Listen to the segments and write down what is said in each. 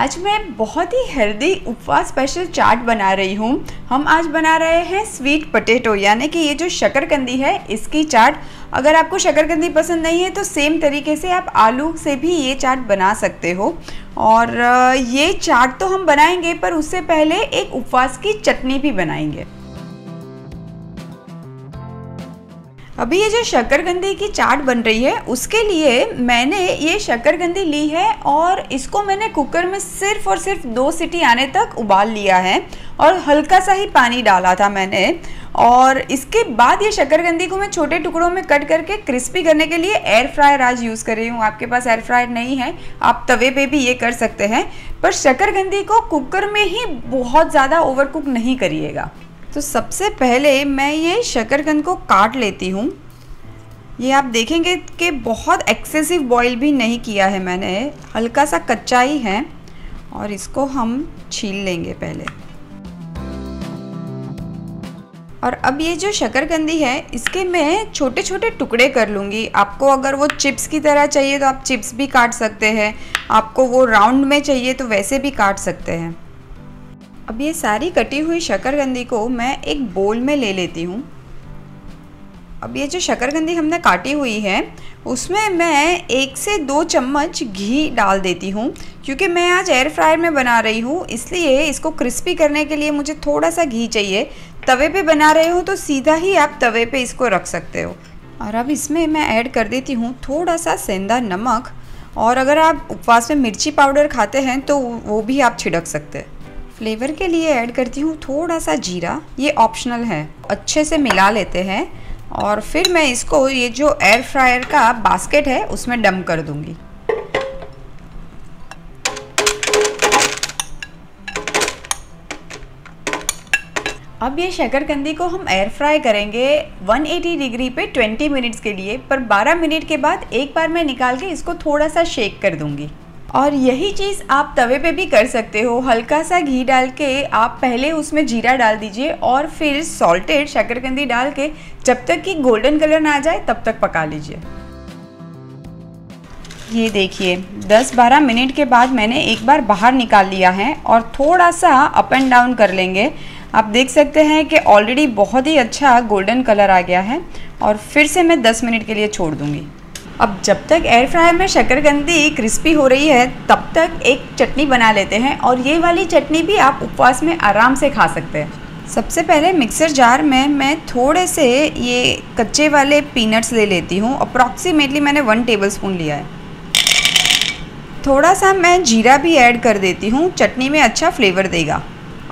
आज मैं बहुत ही हेल्दी उपवास स्पेशल चाट बना रही हूँ। हम आज बना रहे हैं स्वीट पोटैटो, यानी कि ये जो शकरकंदी है इसकी चाट। अगर आपको शकरकंदी पसंद नहीं है तो सेम तरीके से आप आलू से भी ये चाट बना सकते हो। और ये चाट तो हम बनाएंगे, पर उससे पहले एक उपवास की चटनी भी बनाएंगे। अभी ये जो शकरकंदी की चाट बन रही है उसके लिए मैंने ये शकरकंदी ली है और इसको मैंने कुकर में सिर्फ और सिर्फ 2 सीटी आने तक उबाल लिया है और हल्का सा ही पानी डाला था मैंने। और इसके बाद ये शकरकंदी को मैं छोटे टुकड़ों में कट करके क्रिस्पी करने के लिए एयर फ्रायर आज यूज़ कर रही हूँ। आपके पास एयर फ्रायर नहीं है, आप तवे पे भी ये कर सकते हैं, पर शकरकंदी को कुकर में ही बहुत ज़्यादा ओवर कुक नहीं करिएगा। तो सबसे पहले मैं ये शकरकंद को काट लेती हूँ। ये आप देखेंगे कि बहुत एक्सेसिव बॉईल भी नहीं किया है मैंने, हल्का सा कच्चा ही है। और इसको हम छील लेंगे पहले। और अब ये जो शकरकंदी है इसके मैं छोटे छोटे टुकड़े कर लूँगी। आपको अगर वो चिप्स की तरह चाहिए तो आप चिप्स भी काट सकते हैं, आपको वो राउंड में चाहिए तो वैसे भी काट सकते हैं। अब ये सारी कटी हुई शकरकंदी को मैं एक बोल में ले लेती हूँ। अब ये जो शकरकंदी हमने काटी हुई है उसमें मैं 1 से 2 चम्मच घी डाल देती हूँ। क्योंकि मैं आज एयर फ्रायर में बना रही हूँ इसलिए इसको क्रिस्पी करने के लिए मुझे थोड़ा सा घी चाहिए। तवे पे बना रहे हो तो सीधा ही आप तवे पे इसको रख सकते हो। और अब इसमें मैं ऐड कर देती हूँ थोड़ा सा सेंधा नमक, और अगर आप उपवास में मिर्ची पाउडर खाते हैं तो वो भी आप छिड़क सकते हैं। फ्लेवर के लिए ऐड करती हूँ थोड़ा सा जीरा, ये ऑप्शनल है। अच्छे से मिला लेते हैं और फिर मैं इसको ये जो एयर फ्रायर का बास्केट है उसमें डंप कर दूंगी। अब ये शकरकंदी को हम एयर फ्राई करेंगे 180 डिग्री पे 20 मिनट्स के लिए, पर 12 मिनट के बाद एक बार मैं निकाल के इसको थोड़ा सा शेक कर दूंगी। और यही चीज़ आप तवे पे भी कर सकते हो। हल्का सा घी डाल के आप पहले उसमें जीरा डाल दीजिए और फिर सॉल्टेड शकरकंदी डाल के जब तक कि गोल्डन कलर ना आ जाए तब तक पका लीजिए। ये देखिए 10-12 मिनट के बाद मैंने एक बार बाहर निकाल लिया है और थोड़ा सा अप एंड डाउन कर लेंगे। आप देख सकते हैं कि ऑलरेडी बहुत ही अच्छा गोल्डन कलर आ गया है। और फिर से मैं 10 मिनट के लिए छोड़ दूँगी। अब जब तक एयर फ्रायर में शकरकंदी क्रिस्पी हो रही है तब तक एक चटनी बना लेते हैं। और ये वाली चटनी भी आप उपवास में आराम से खा सकते हैं। सबसे पहले मिक्सर जार में मैं थोड़े से ये कच्चे वाले पीनट्स ले लेती हूँ। अप्रॉक्सीमेटली मैंने 1 टेबलस्पून लिया है। थोड़ा सा मैं जीरा भी ऐड कर देती हूँ, चटनी में अच्छा फ्लेवर देगा।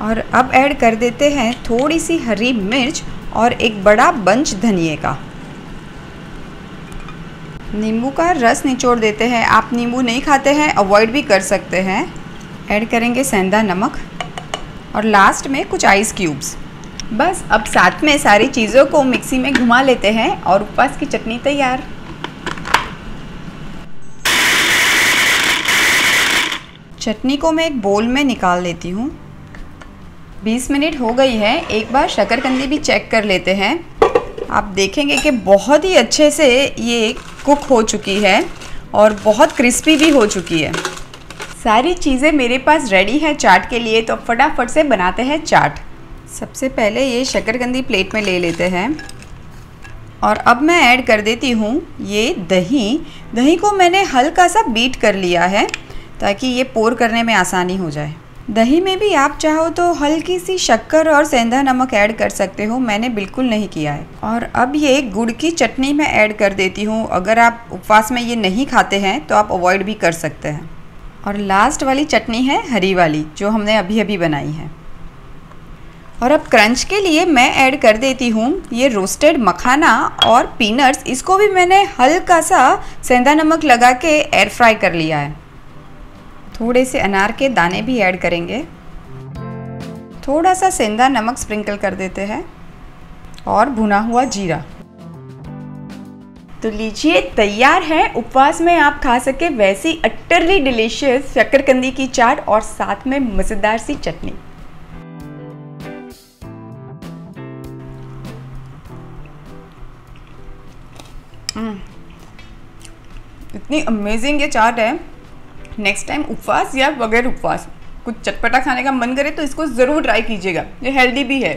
और अब ऐड कर देते हैं थोड़ी सी हरी मिर्च और एक बड़ा बंच धनिए का। नींबू का रस निचोड़ देते हैं। आप नींबू नहीं खाते हैं अवॉइड भी कर सकते हैं। ऐड करेंगे सेंधा नमक और लास्ट में कुछ आइस क्यूब्स। बस अब साथ में सारी चीज़ों को मिक्सी में घुमा लेते हैं और उपवास की चटनी तैयार। चटनी को मैं एक बोल में निकाल लेती हूँ। 20 मिनट हो गई है, एक बार शकरकंदी भी चेक कर लेते हैं। आप देखेंगे कि बहुत ही अच्छे से ये कुक हो चुकी है और बहुत क्रिस्पी भी हो चुकी है। सारी चीज़ें मेरे पास रेडी है चाट के लिए, तो फटाफट से बनाते हैं चाट। सबसे पहले ये शकरकंदी प्लेट में ले लेते हैं और अब मैं ऐड कर देती हूँ ये दही। दही को मैंने हल्का सा बीट कर लिया है ताकि ये पोर करने में आसानी हो जाए। दही में भी आप चाहो तो हल्की सी शक्कर और सेंधा नमक ऐड कर सकते हो, मैंने बिल्कुल नहीं किया है। और अब ये गुड़ की चटनी मैं ऐड कर देती हूँ। अगर आप उपवास में ये नहीं खाते हैं तो आप अवॉइड भी कर सकते हैं। और लास्ट वाली चटनी है हरी वाली, जो हमने अभी अभी बनाई है। और अब क्रंच के लिए मैं ऐड कर देती हूँ ये रोस्टेड मखाना और पीनट्स। इसको भी मैंने हल्का सा सेंधा नमक लगा के एयर फ्राई कर लिया है। थोड़े से अनार के दाने भी ऐड करेंगे। थोड़ा सा सेंधा नमक स्प्रिंकल कर देते हैं और भुना हुआ जीरा। तो लीजिए तैयार है उपवास में आप खा सके वैसी अटरली डिलीशियस शकरकंदी की चाट और साथ में मज़ेदार सी चटनी। इतनी अमेजिंग ये चाट है नेक्स्ट टाइम उपवास या बगैर उपवास कुछ चटपटा खाने का मन करे तो इसको ज़रूर ट्राई कीजिएगा, ये हेल्दी भी है।